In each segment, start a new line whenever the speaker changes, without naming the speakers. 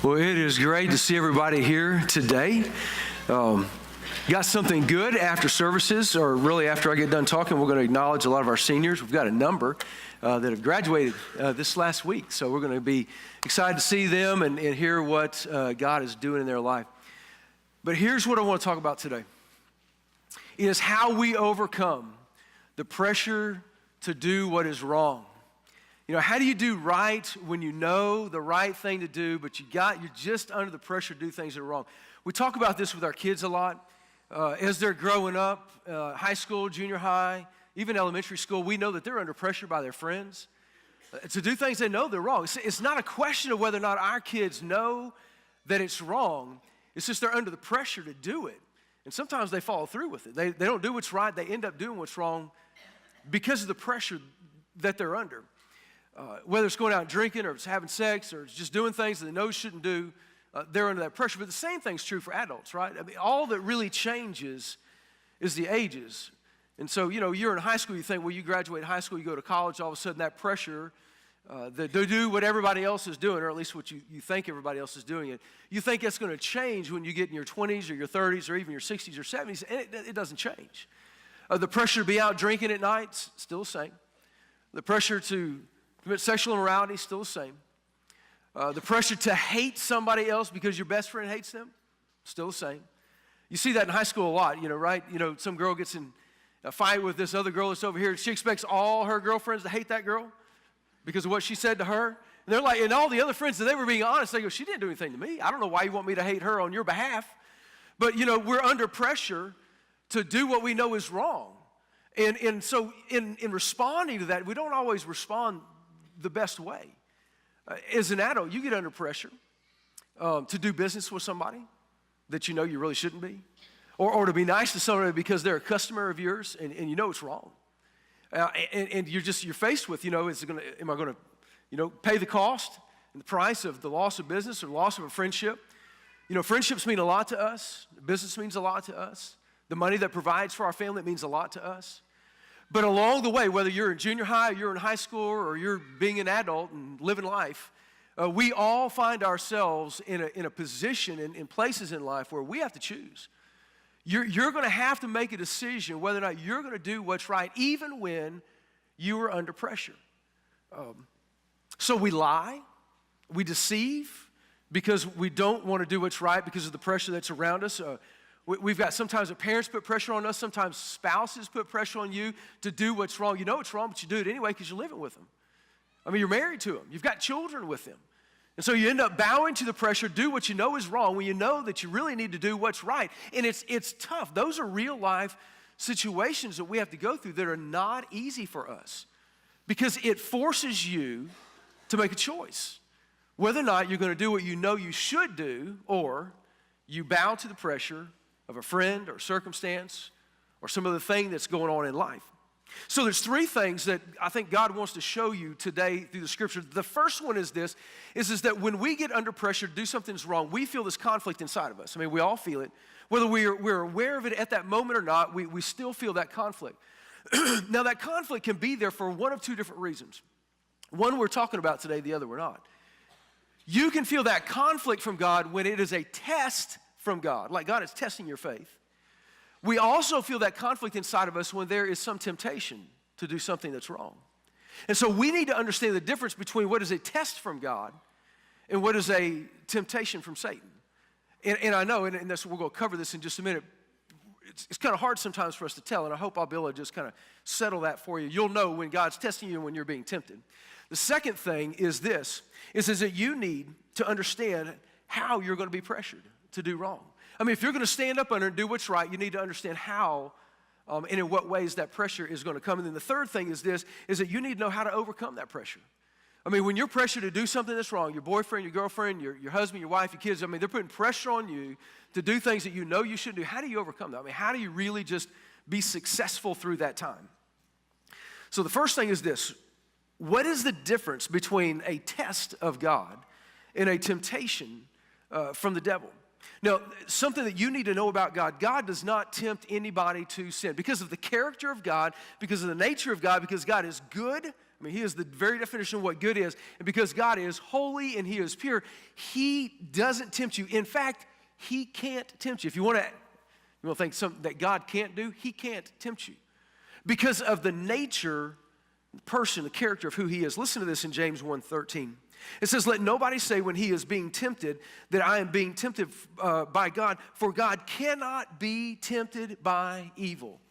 Well, it is great to see everybody here today. Got something good after services, or really after I get done talking, we're going to acknowledge a lot of our seniors. We've got a number that have graduated this last week, so we're going to be excited to see them and hear what God is doing in their life. But here's what I want to talk about today, is how we overcome the pressure to do what is wrong. You know, how do you do right when you know the right thing to do, but you're just under the pressure to do things that are wrong? We talk about this with our kids a lot. As they're growing up, high school, junior high, even elementary school, we know that they're under pressure by their friends to do things they know they're wrong. It's not a question of whether or not our kids know that it's wrong. It's just they're under the pressure to do it. And sometimes they follow through with it. They don't do what's right. They end up doing what's wrong because of the pressure that they're under. Whether it's going out drinking or it's having sex or it's just doing things that they know shouldn't do, they're under that pressure. But the same thing's true for adults, right? I mean, all that really changes is the ages. And so, you know, you're in high school, you think, well, you graduate high school, you go to college, all of a sudden that pressure that they do what everybody else is doing, or at least what you think everybody else is doing it, you think it's going to change when you get in your 20s or your 30s or even your 60s or 70s, and it doesn't change. The pressure to be out drinking at night, still the same. The pressure to commit sexual immorality, still the same. The pressure to hate somebody else because your best friend hates them, still the same. You see that in high school a lot, you know, right? You know, some girl gets in a fight with this other girl that's over here. She expects all her girlfriends to hate that girl because of what she said to her. And they're like, and all the other friends, that they were being honest, they go, she didn't do anything to me. I don't know why you want me to hate her on your behalf. But, you know, we're under pressure to do what we know is wrong. And so in responding to that, we don't always respond the best way. As an adult, you get under pressure to do business with somebody that you know you really shouldn't be, or to be nice to somebody because they're a customer of yours and you know it's wrong. And you're faced with, you know, am I going to, you know, pay the cost and the price of the loss of business or the loss of a friendship? You know, friendships mean a lot to us. Business means a lot to us. The money that provides for our family means a lot to us. But along the way, whether you're in junior high, or you're in high school, or you're being an adult and living life, we all find ourselves in a position, in places in life where we have to choose. You're going to have to make a decision whether or not you're going to do what's right, even when you are under pressure. So we lie, we deceive, because we don't want to do what's right because of the pressure that's around us. We've got sometimes parents put pressure on us, sometimes spouses put pressure on you to do what's wrong. You know it's wrong, but you do it anyway because you're living with them. I mean, you're married to them. You've got children with them. And so you end up bowing to the pressure, do what you know is wrong when you know that you really need to do what's right. And it's tough. Those are real life situations that we have to go through that are not easy for us because it forces you to make a choice. Whether or not you're going to do what you know you should do, or you bow to the pressure of a friend or circumstance or some other thing that's going on in life. So there's three things that I think God wants to show you today through the scripture. The first one is this, is that when we get under pressure to do something that's wrong, we feel this conflict inside of us. I mean, we all feel it. Whether we're aware of it at that moment or not, we still feel that conflict. Now that conflict can be there for one of two different reasons. One we're talking about today, the other we're not. You can feel that conflict from God when it is a test from God, like God is testing your faith. We also feel that conflict inside of us when there is some temptation to do something that's wrong. And so we need to understand the difference between what is a test from God and what is a temptation from Satan. And I know, and that's, we're going to cover this in just a minute, it's kind of hard sometimes for us to tell, and I hope I'll be able to just kind of settle that for you. You'll know when God's testing you and when you're being tempted. The second thing is this, is that you need to understand how you're going to be pressured to do wrong. I mean, if you're going to stand up under and do what's right, you need to understand how and in what ways that pressure is going to come. And then the third thing is this, is that you need to know how to overcome that pressure. I mean, when you're pressured to do something that's wrong, your boyfriend, your girlfriend, your husband, your wife, your kids, I mean, they're putting pressure on you to do things that you know you shouldn't do. How do you overcome that? I mean, how do you really just be successful through that time? So the first thing is this, what is the difference between a test of God and a temptation from the devil? Now, something that you need to know about God, God does not tempt anybody to sin. Because of the character of God, because of the nature of God, because God is good, I mean, he is the very definition of what good is. And because God is holy and he is pure, he doesn't tempt you. In fact, he can't tempt you. If you want to think something that God can't do, he can't tempt you. Because of the nature, the person, the character of who he is. Listen to this in James 1:13. It says, let nobody say when he is being tempted that I am being tempted by God, for God cannot be tempted by evil.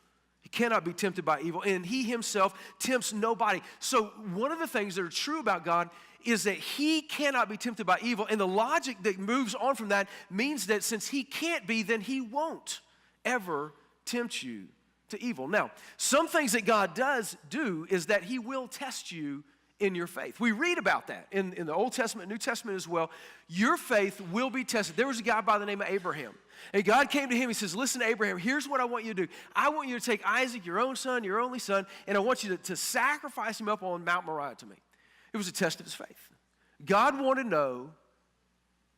He cannot be tempted by evil, and he himself tempts nobody. So one of the things that are true about God is that he cannot be tempted by evil, and the logic that moves on from that means that since he can't be, then he won't ever tempt you to evil. Now, some things that God does do is that he will test you in your faith. We read about that in the Old Testament, New Testament as well. Your faith will be tested. There was a guy by the name of Abraham. And God came to him, he says, listen, Abraham, here's what I want you to do. I want you to take Isaac, your own son, your only son, and I want you to sacrifice him up on Mount Moriah to me. It was a test of his faith. God wanted to know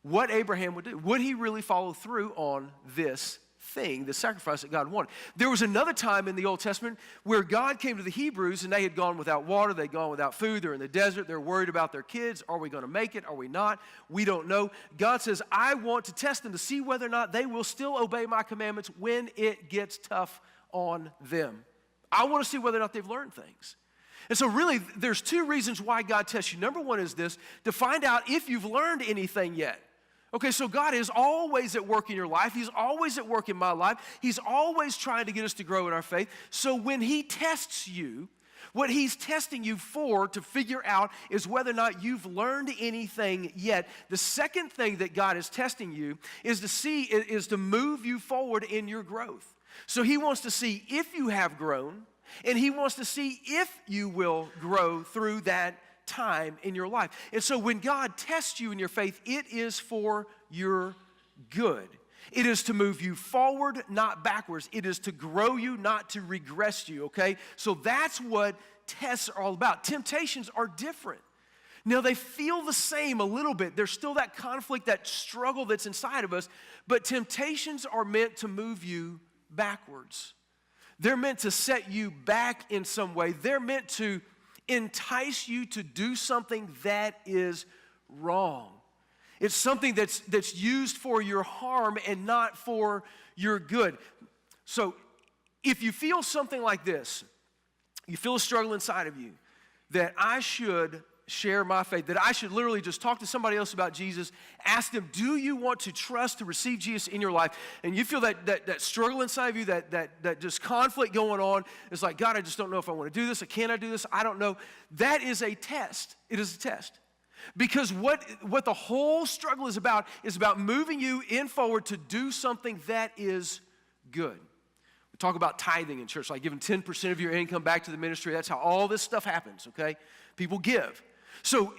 what Abraham would do. Would he really follow through on this thing, the sacrifice that God wanted? There was another time in the Old Testament where God came to the Hebrews and they had gone without water, they'd gone without food, they're in the desert, they're worried about their kids. Are we going to make it? Are we not? We don't know. God says, I want to test them to see whether or not they will still obey my commandments when it gets tough on them. I want to see whether or not they've learned things. And so really, there's two reasons why God tests you. Number one is this, to find out if you've learned anything yet. Okay, so God is always at work in your life. He's always at work in my life. He's always trying to get us to grow in our faith. So when he tests you, what he's testing you for to figure out is whether or not you've learned anything yet. The second thing that God is testing you is to move you forward in your growth. So he wants to see if you have grown, and he wants to see if you will grow through that time in your life. And so when God tests you in your faith, it is for your good. It is to move you forward, not backwards. It is to grow you, not to regress you, okay? So that's what tests are all about. Temptations are different. Now, they feel the same a little bit. There's still that conflict, that struggle that's inside of us, but temptations are meant to move you backwards. They're meant to set you back in some way. They're meant to entice you to do something that is wrong. It's something that's used for your harm and not for your good. So if you feel something like this, you feel a struggle inside of you, that I should share my faith, that I should literally just talk to somebody else about Jesus, ask them, do you want to trust to receive Jesus in your life? And you feel that struggle inside of you, that just conflict going on. It's like, God, I just don't know if I want to do this, or can I do this? I don't know. That is a test. It is a test. Because what the whole struggle is about moving you in forward to do something that is good. We talk about tithing in church, like giving 10% of your income back to the ministry. That's how all this stuff happens, okay? People give. So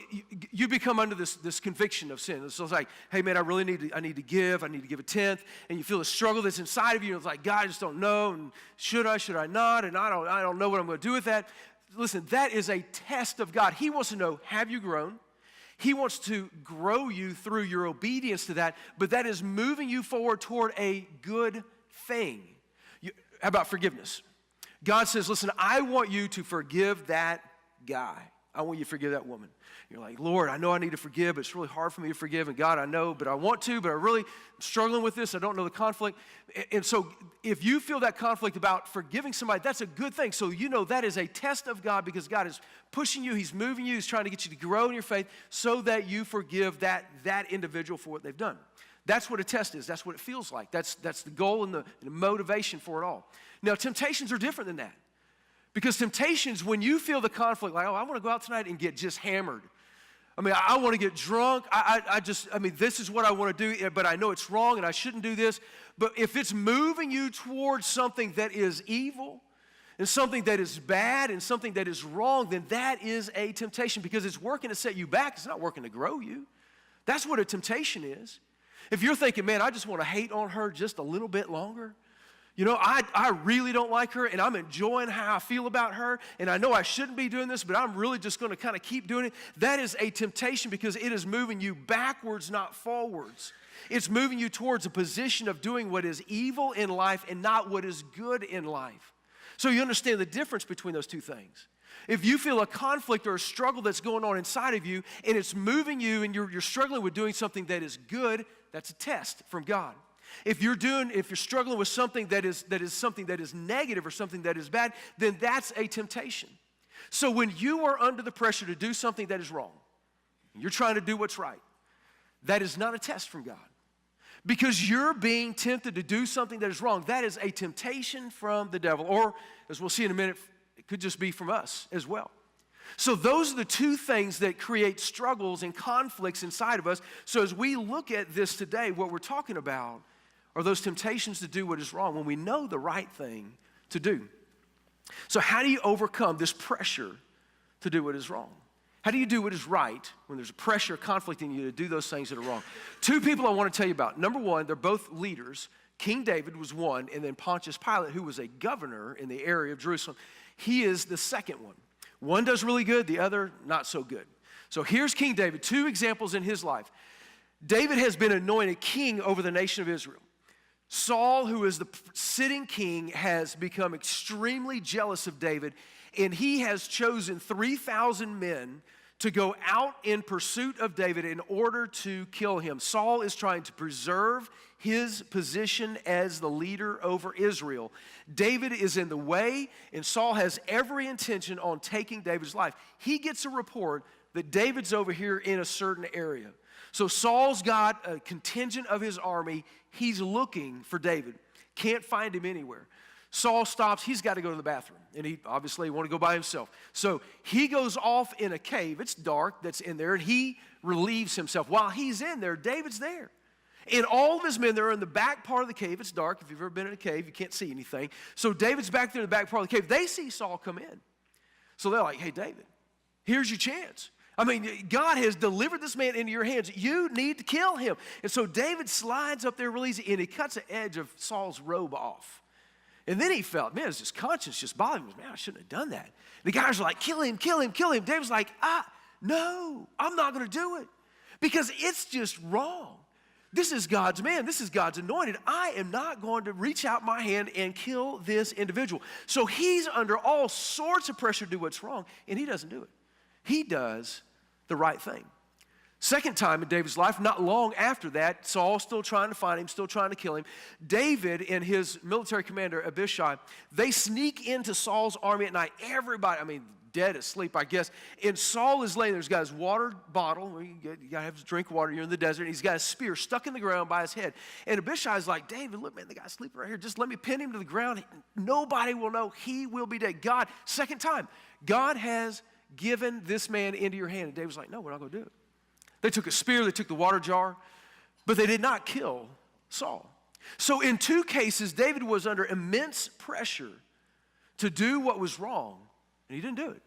you become under this conviction of sin. So it's like, hey man, I need to give a tenth, and you feel the struggle that's inside of you. And it's like, God, I just don't know, and should I not, and I don't know what I'm going to do with that. Listen, that is a test of God. He wants to know, have you grown? He wants to grow you through your obedience to that, but that is moving you forward toward a good thing. How about forgiveness? God says, listen, I want you to forgive that guy. I want you to forgive that woman. You're like, Lord, I know I need to forgive, but it's really hard for me to forgive. And God, I know, but I want to, but I really am struggling with this. I don't know the conflict. And so if you feel that conflict about forgiving somebody, that's a good thing. So you know that is a test of God, because God is pushing you. He's moving you. He's trying to get you to grow in your faith so that you forgive that individual for what they've done. That's what a test is. That's what it feels like. That's the goal and the motivation for it all. Now, temptations are different than that. Because temptations, when you feel the conflict, like, oh, I want to go out tonight and get just hammered. I mean, I want to get drunk. This is what I want to do, but I know it's wrong and I shouldn't do this. But if it's moving you towards something that is evil and something that is bad and something that is wrong, then that is a temptation, because it's working to set you back. It's not working to grow you. That's what a temptation is. If you're thinking, man, I just want to hate on her just a little bit longer. You know, I really don't like her, and I'm enjoying how I feel about her, and I know I shouldn't be doing this, but I'm really just going to kind of keep doing it. That is a temptation, because it is moving you backwards, not forwards. It's moving you towards a position of doing what is evil in life and not what is good in life. So you understand the difference between those two things. If you feel a conflict or a struggle that's going on inside of you and it's moving you and you're struggling with doing something that is good, that's a test from God. If you're struggling with something that is something that is negative or something that is bad, then that's a temptation. So when you are under the pressure to do something that is wrong, you're trying to do what's right, that is not a test from God. Because you're being tempted to do something that is wrong, that is a temptation from the devil. Or, as we'll see in a minute, it could just be from us as well. So those are the two things that create struggles and conflicts inside of us. So as we look at this today, what we're talking about are those temptations to do what is wrong when we know the right thing to do. So how do you overcome this pressure to do what is wrong? How do you do what is right when there's a pressure, conflict in you to do those things that are wrong? Two people I want to tell you about. Number one, they're both leaders. King David was one, and then Pontius Pilate, who was a governor in the area of Jerusalem, he is the second one. One does really good, the other not so good. So here's King David, two examples in his life. David has been anointed king over the nation of Israel. Saul, who is the sitting king, has become extremely jealous of David, and he has chosen 3,000 men to go out in pursuit of David in order to kill him. Saul is trying to preserve his position as the leader over Israel. David is in the way, and Saul has every intention on taking David's life. He gets a report that David's over here in a certain area. So Saul's got a contingent of his army. He's looking for David. Can't find him anywhere. Saul stops. He's got to go to the bathroom. And he obviously want to go by himself. So he goes off in a cave. It's dark that's in there. And he relieves himself. While he's in there, David's there. And all of his men, they're in the back part of the cave. It's dark. If you've ever been in a cave, you can't see anything. So David's back there in the back part of the cave. They see Saul come in. So they're like, hey, David, here's your chance. I mean, God has delivered this man into your hands. You need to kill him. And so David slides up there real easy, and he cuts the edge of Saul's robe off. And then he felt, man, his conscience just bothering him. Man, I shouldn't have done that. The guys are like, kill him, kill him, kill him. David's like, no, I'm not going to do it because it's just wrong. This is God's man. This is God's anointed. I am not going to reach out my hand and kill this individual. So he's under all sorts of pressure to do what's wrong, and he doesn't do it. He does the right thing. Second time in David's life, not long after that, Saul's still trying to find him, still trying to kill him. David and his military commander, Abishai, they sneak into Saul's army at night. Everybody, dead asleep, I guess. And Saul is laying there. He's got his water bottle. You got to have his drink water. You're in the desert. And he's got a spear stuck in the ground by his head. And Abishai's like, David, look, man, the guy's sleeping right here. Just let me pin him to the ground. Nobody will know. He will be dead. God, second time, God has given this man into your hand. And David's like, no, we're not going to do it. They took a spear, they took the water jar, but they did not kill Saul. So in two cases, David was under immense pressure to do what was wrong, and he didn't do it.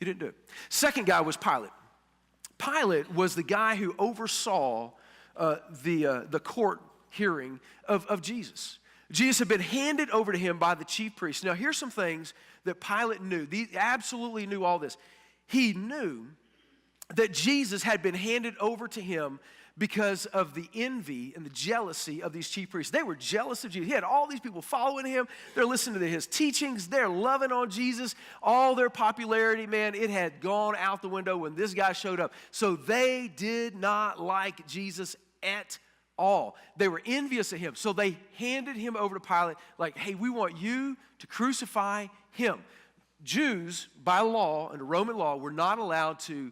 He didn't do it. Second guy was Pilate. Pilate was the guy who oversaw the court hearing of Jesus. Jesus had been handed over to him by the chief priests. Now, here's some things that Pilate knew. He absolutely knew all this. He knew that Jesus had been handed over to him because of the envy and the jealousy of these chief priests. They were jealous of Jesus. He had all these people following him. They're listening to his teachings. They're loving on Jesus. All their popularity, man, it had gone out the window when this guy showed up. So they did not like Jesus at all. They were envious of him. So they handed him over to Pilate like, hey, we want you to crucify him. Jews, by law, under Roman law, were not allowed to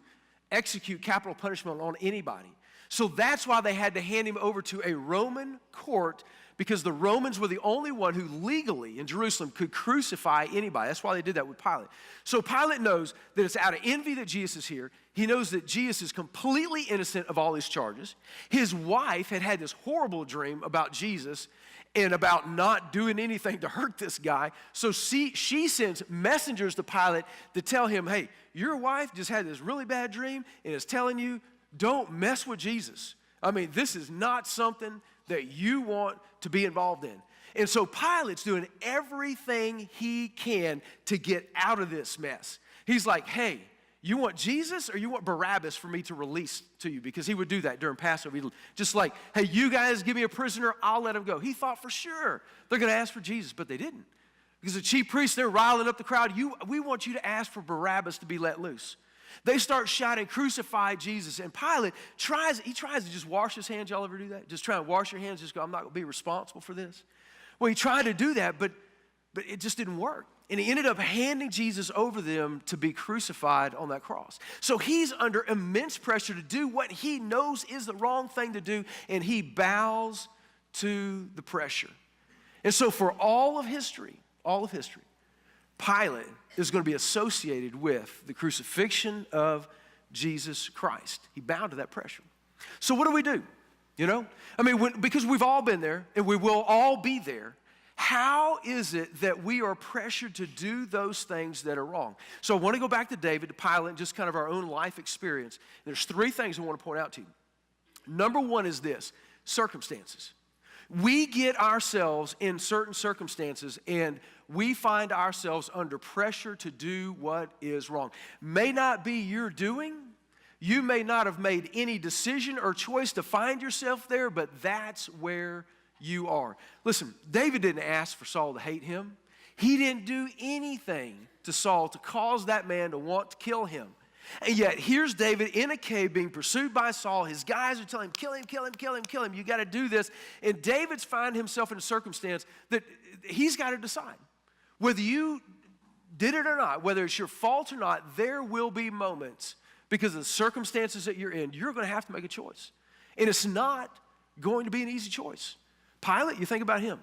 execute capital punishment on anybody. So that's why they had to hand him over to a Roman court, because the Romans were the only one who legally in Jerusalem could crucify anybody. That's why they did that with Pilate. So Pilate knows that it's out of envy that Jesus is here. He knows that Jesus is completely innocent of all these charges. His wife had had this horrible dream about Jesus and about not doing anything to hurt this guy. So she sends messengers to Pilate to tell him, hey, your wife just had this really bad dream and is telling you, don't mess with Jesus. This is not something that you want to be involved in. And so Pilate's doing everything he can to get out of this mess. He's like, hey, you want Jesus or you want Barabbas for me to release to you? Because he would do that during Passover. He'd just like, hey, you guys give me a prisoner, I'll let him go. He thought for sure they're going to ask for Jesus, but they didn't. Because the chief priests, they're riling up the crowd. We want you to ask for Barabbas to be let loose. They start shouting, crucify Jesus. And Pilate tries to just wash his hands. Y'all ever do that? Just try and wash your hands, just go, I'm not going to be responsible for this. Well, he tried to do that, but it just didn't work. And he ended up handing Jesus over to them to be crucified on that cross. So he's under immense pressure to do what he knows is the wrong thing to do, and he bows to the pressure. And so for all of history, Pilate is going to be associated with the crucifixion of Jesus Christ. He bowed to that pressure. So what do we do? You know? I mean, because we've all been there, and we will all be there, how is it that we are pressured to do those things that are wrong? So I want to go back to David, to Pilate, and just kind of our own life experience. There's three things I want to point out to you. Number one is this: circumstances. We get ourselves in certain circumstances, and we find ourselves under pressure to do what is wrong. May not be your doing. You may not have made any decision or choice to find yourself there, but that's where you are. Listen, David didn't ask for Saul to hate him. He didn't do anything to Saul to cause that man to want to kill him. And yet, here's David in a cave being pursued by Saul. His guys are telling him, kill him, kill him, kill him, kill him. You got to do this. And David's finding himself in a circumstance that he's got to decide. Whether you did it or not, whether it's your fault or not, there will be moments, because of the circumstances that you're in, you're going to have to make a choice. And it's not going to be an easy choice. Pilate, you think about him.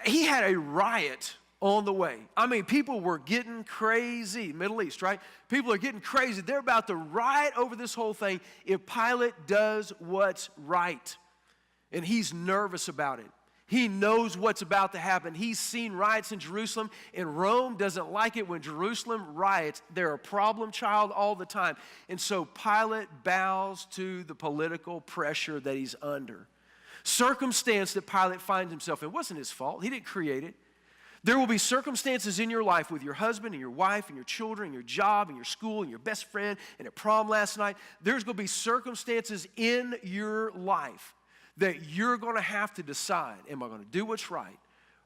He had a riot on the way. I mean, people were getting crazy. Middle East, right? People are getting crazy. They're about to riot over this whole thing if Pilate does what's right. And he's nervous about it. He knows what's about to happen. He's seen riots in Jerusalem, and Rome doesn't like it when Jerusalem riots. They're a problem child all the time. And so Pilate bows to the political pressure that he's under. Circumstance that Pilate finds himself in wasn't his fault. He didn't create it. There will be circumstances in your life with your husband and your wife and your children and your job and your school and your best friend and at prom last night. There's going to be circumstances in your life that you're going to have to decide, am I going to do what's right,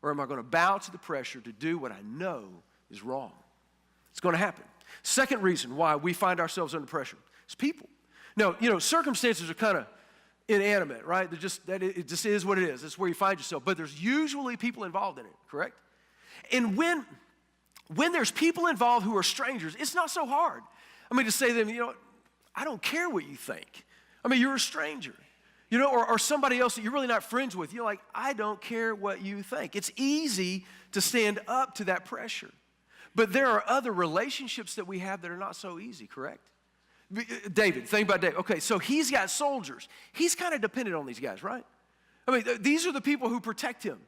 or am I going to bow to the pressure to do what I know is wrong? It's going to happen. Second reason why we find ourselves under pressure is people. Now, circumstances are kind of inanimate, right? It just is what it is. It's where you find yourself. But there's usually people involved in it, correct? And when there's people involved who are strangers, it's not so hard. I mean, to say to them, I don't care what you think. I mean, you're a stranger. Or somebody else that you're really not friends with. You're like, I don't care what you think. It's easy to stand up to that pressure. But there are other relationships that we have that are not so easy, correct? David, think about David. Okay, so he's got soldiers. He's kind of dependent on these guys, right? I mean, these are the people who protect him.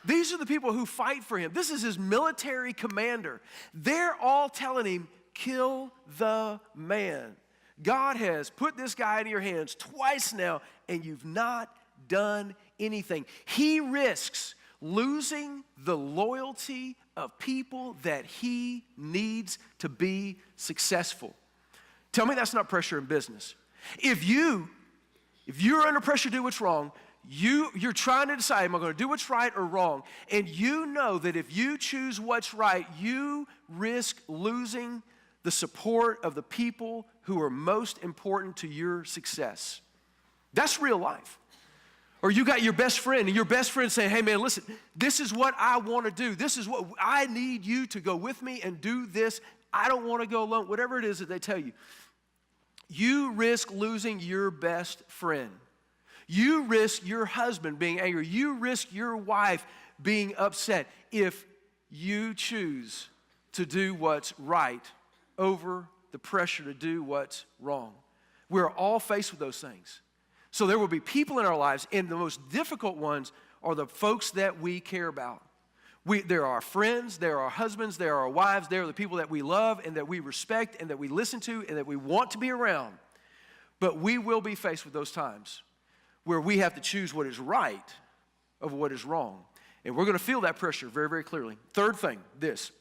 These are the people who fight for him. This is his military commander. They're all telling him, kill the man. God has put this guy in your hands twice now, and you've not done anything. He risks losing the loyalty of people that he needs to be successful. Tell me that's not pressure in business. If you're under pressure to do what's wrong, you're trying to decide, am I going to do what's right or wrong? And you know that if you choose what's right, you risk losing the support of the people who are most important to your success. That's real life. Or you got your best friend, and your best friend saying, hey man, listen, this is what I want to do. This is what I need you to go with me and do this. I don't want to go alone. Whatever it is that they tell you. You risk losing your best friend. You risk your husband being angry. You risk your wife being upset if you choose to do what's right over the pressure to do what's wrong. We're all faced with those things. So there will be people in our lives, and the most difficult ones are the folks that we care about. There are our friends, there are our husbands, there are our wives, there are the people that we love and that we respect and that we listen to and that we want to be around. But we will be faced with those times where we have to choose what is right over what is wrong. And we're going to feel that pressure very, very clearly. Third thing, this,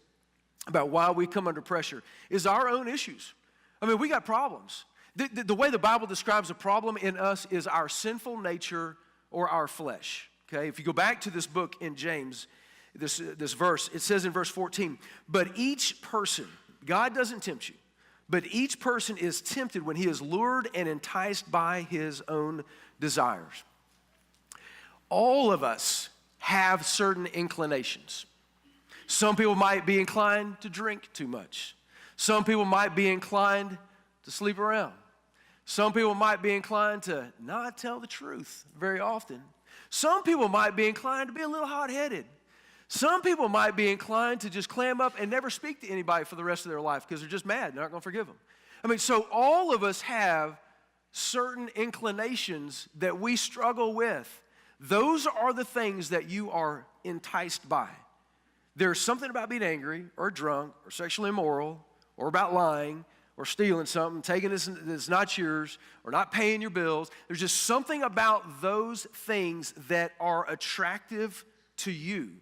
about why we come under pressure, is our own issues. I mean, we got problems. The way the Bible describes a problem in us is our sinful nature or our flesh. Okay, if you go back to this book in James, this verse. It says in verse 14, but each person, God doesn't tempt you, but each person is tempted when he is lured and enticed by his own desires. All of us have certain inclinations. Some people might be inclined to drink too much. Some people might be inclined to sleep around. Some people might be inclined to not tell the truth very often. Some people might be inclined to be a little hot-headed. Some people might be inclined to just clam up and never speak to anybody for the rest of their life because they're just mad. They're not going to forgive them. I mean, so all of us have certain inclinations that we struggle with. Those are the things that you are enticed by. There's something about being angry or drunk or sexually immoral or about lying or stealing something, taking this that's not yours, or not paying your bills. There's just something about those things that are attractive to you.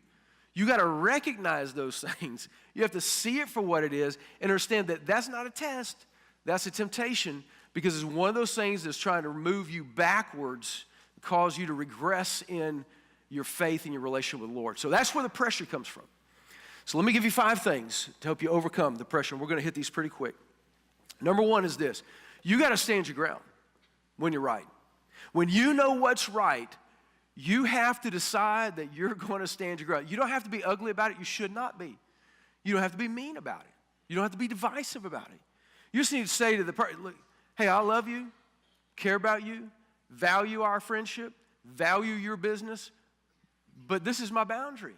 You got to recognize those things. You have to see it for what it is and understand that that's not a test. That's a temptation, because it's one of those things that's trying to move you backwards, cause you to regress in your faith and your relationship with the Lord. So that's where the pressure comes from. So let me give you 5 things to help you overcome the pressure. We're going to hit these pretty quick. Number 1 is this. You got to stand your ground when you're right. When you know what's right, you have to decide that you're going to stand your ground. You don't have to be ugly about it. You should not be. You don't have to be mean about it. You don't have to be divisive about it. You just need to say to the person, look, hey, I love you, care about you, value our friendship, value your business, but this is my boundary.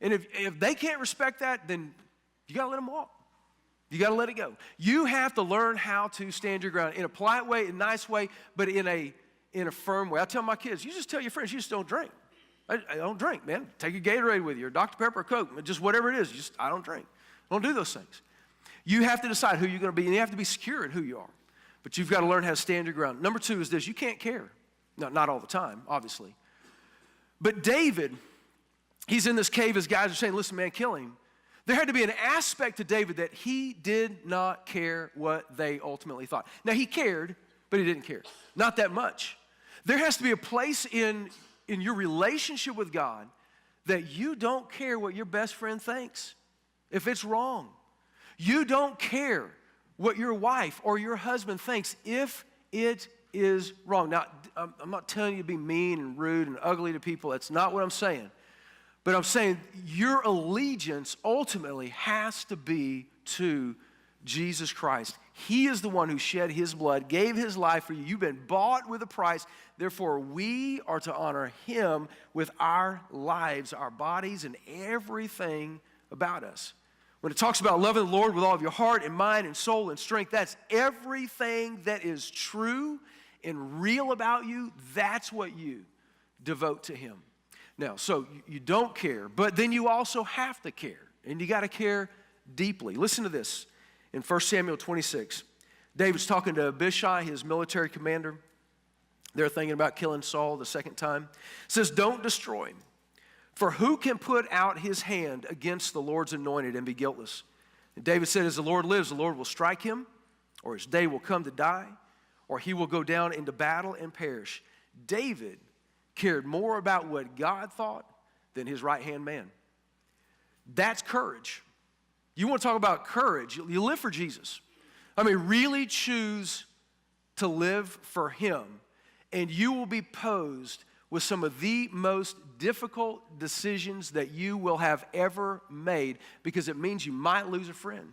And if they can't respect that, then you got to let them walk. You got to let it go. You have to learn how to stand your ground in a polite way, in a nice way, but in a firm way. I tell my kids, you just tell your friends, you just don't drink. I don't drink, man. Take a Gatorade with you, or Dr. Pepper or Coke, just whatever it is. I don't drink. Don't do those things. You have to decide who you're going to be, and you have to be secure in who you are. But you've got to learn how to stand your ground. Number 2 is this. You can't care. No, not all the time, obviously. But David, he's in this cave. His guys are saying, listen, man, kill him. There had to be an aspect to David that he did not care what they ultimately thought. Now, he cared, but he didn't care. Not that much. There has to be a place in your relationship with God that you don't care what your best friend thinks if it's wrong. You don't care what your wife or your husband thinks if it is wrong. Now, I'm not telling you to be mean and rude and ugly to people. That's not what I'm saying. But I'm saying your allegiance ultimately has to be to Jesus Christ. He is the one who shed his blood, gave his life for you. You've been bought with a price. Therefore, we are to honor him with our lives, our bodies, and everything about us. When it talks about loving the Lord with all of your heart and mind and soul and strength, that's everything that is true and real about you. That's what you devote to him. Now, so you don't care, but then you also have to care, and you got to care deeply. Listen to this. In 1 Samuel 26, David's talking to Abishai, his military commander. They're thinking about killing Saul the second time. It says, don't destroy him, for who can put out his hand against the Lord's anointed and be guiltless? And David said, as the Lord lives, the Lord will strike him, or his day will come to die, or he will go down into battle and perish. David cared more about what God thought than his right-hand man. That's courage. You want to talk about courage, you live for Jesus. I mean, really choose to live for him, and you will be posed with some of the most difficult decisions that you will have ever made, because it means you might lose a friend.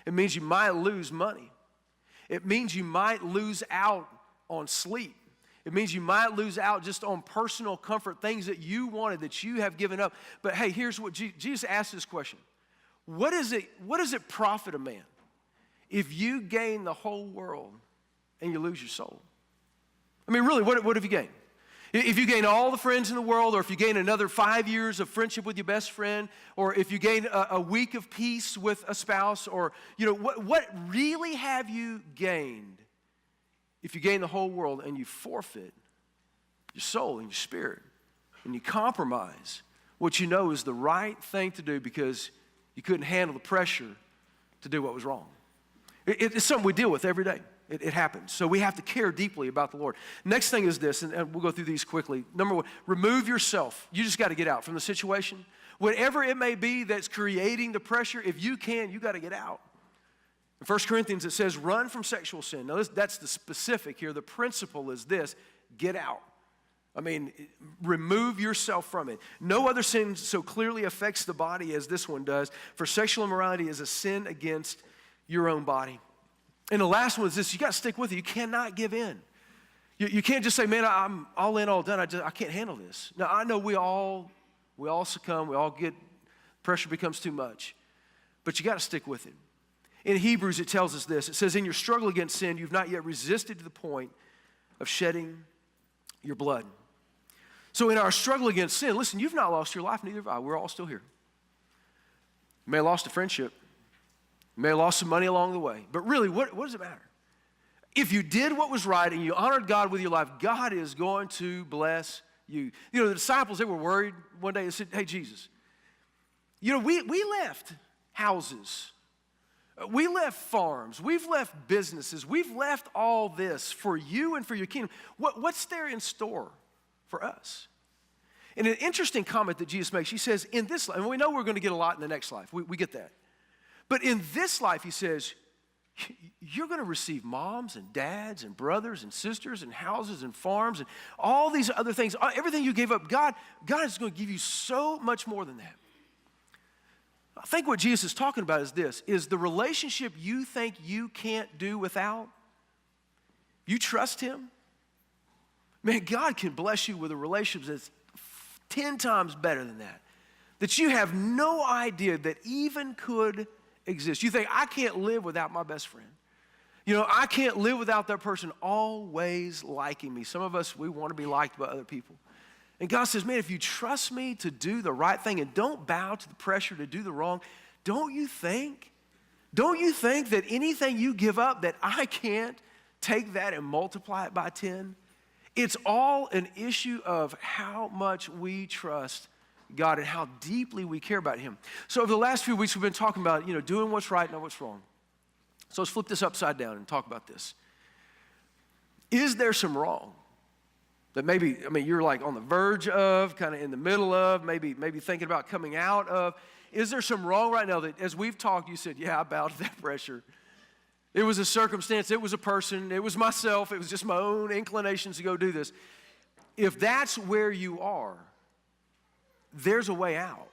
It means you might lose money. It means you might lose out on sleep. It means you might lose out just on personal comfort, things that you wanted, that you have given up. But hey, here's what Jesus asked this question. What does it profit a man if you gain the whole world and you lose your soul? I mean, really, what have you gained? If you gain all the friends in the world, or if you gain another 5 years of friendship with your best friend, or if you gain a week of peace with a spouse, or, what really have you gained if you gain the whole world and you forfeit your soul and your spirit, and you compromise what you know is the right thing to do because you couldn't handle the pressure to do what was wrong? It's something we deal with every day. It happens. So we have to care deeply about the Lord. Next thing is this, and we'll go through these quickly. Number one, remove yourself. You just got to get out from the situation. Whatever it may be that's creating the pressure, if you can, you got to get out. In 1 Corinthians, it says, run from sexual sin. Now, that's the specific here. The principle is this: get out. I mean, remove yourself from it. No other sin so clearly affects the body as this one does, for sexual immorality is a sin against your own body. And the last one is this: you got to stick with it. You cannot give in. You can't just say, man, I'm all in, all done. I can't handle this. Now, I know we all succumb. We all get, pressure becomes too much. But you got to stick with it. In Hebrews, it tells us this. It says, in your struggle against sin, you've not yet resisted to the point of shedding your blood. So in our struggle against sin, listen, you've not lost your life, neither have I. We're all still here. You may have lost a friendship. You may have lost some money along the way. But really, what does it matter? If you did what was right and you honored God with your life, God is going to bless you. You know, the disciples, they were worried one day. They said, hey, Jesus, you know, we left houses. We left farms. We've left businesses. We've left all this for you and for your kingdom. What's there in store for us? And an interesting comment that Jesus makes, he says, in this life, and we know we're going to get a lot in the next life. We get that. But in this life, he says, you're going to receive moms and dads and brothers and sisters and houses and farms and all these other things. Everything you gave up, God is going to give you so much more than that. I think what Jesus is talking about is this, is the relationship you think you can't do without. You trust him? Man, God can bless you with a relationship that's 10 times better than that you have no idea that even could exist. You think, I can't live without my best friend. You know, I can't live without that person always liking me. Some of us, we want to be liked by other people. And God says, man, if you trust me to do the right thing and don't bow to the pressure to do the wrong, don't you think that anything you give up, that I can't take that and multiply it by 10? It's all an issue of how much we trust God and how deeply we care about him. So over the last few weeks, we've been talking about, doing what's right, not what's wrong. So let's flip this upside down and talk about this. Is there some wrong that maybe, you're like on the verge of, kind of in the middle of, maybe thinking about coming out of? Is there some wrong right now that as we've talked, you said, yeah, I bowed to that pressure. It was a circumstance, it was a person, it was myself, it was just my own inclinations to go do this. If that's where you are, there's a way out.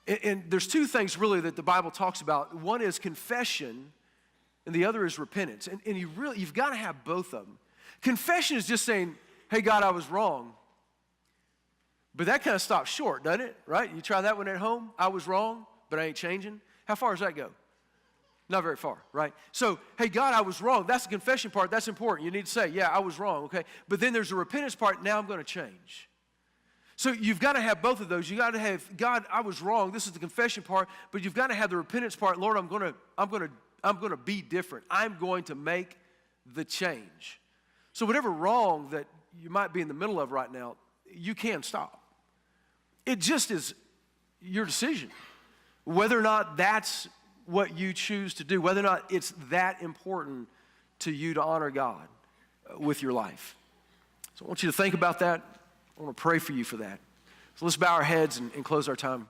And there's two things really that the Bible talks about. One is confession, and the other is repentance. And you've got to have both of them. Confession is just saying, hey, God, I was wrong. But that kind of stops short, doesn't it? Right? You try that one at home. I was wrong, but I ain't changing. How far does that go? Not very far, right? So, hey, God, I was wrong. That's the confession part. That's important. You need to say, yeah, I was wrong, okay? But then there's the repentance part. Now I'm going to change. So you've got to have both of those. You got to have, God, I was wrong. This is the confession part, but you've got to have the repentance part. Lord, I'm going to be different. I'm going to make the change. So whatever wrong that you might be in the middle of right now, you can stop. It just is your decision. Whether or not that's what you choose to do, whether or not it's that important to you to honor God with your life. So I want you to think about that. I want to pray for you for that. So let's bow our heads and close our time.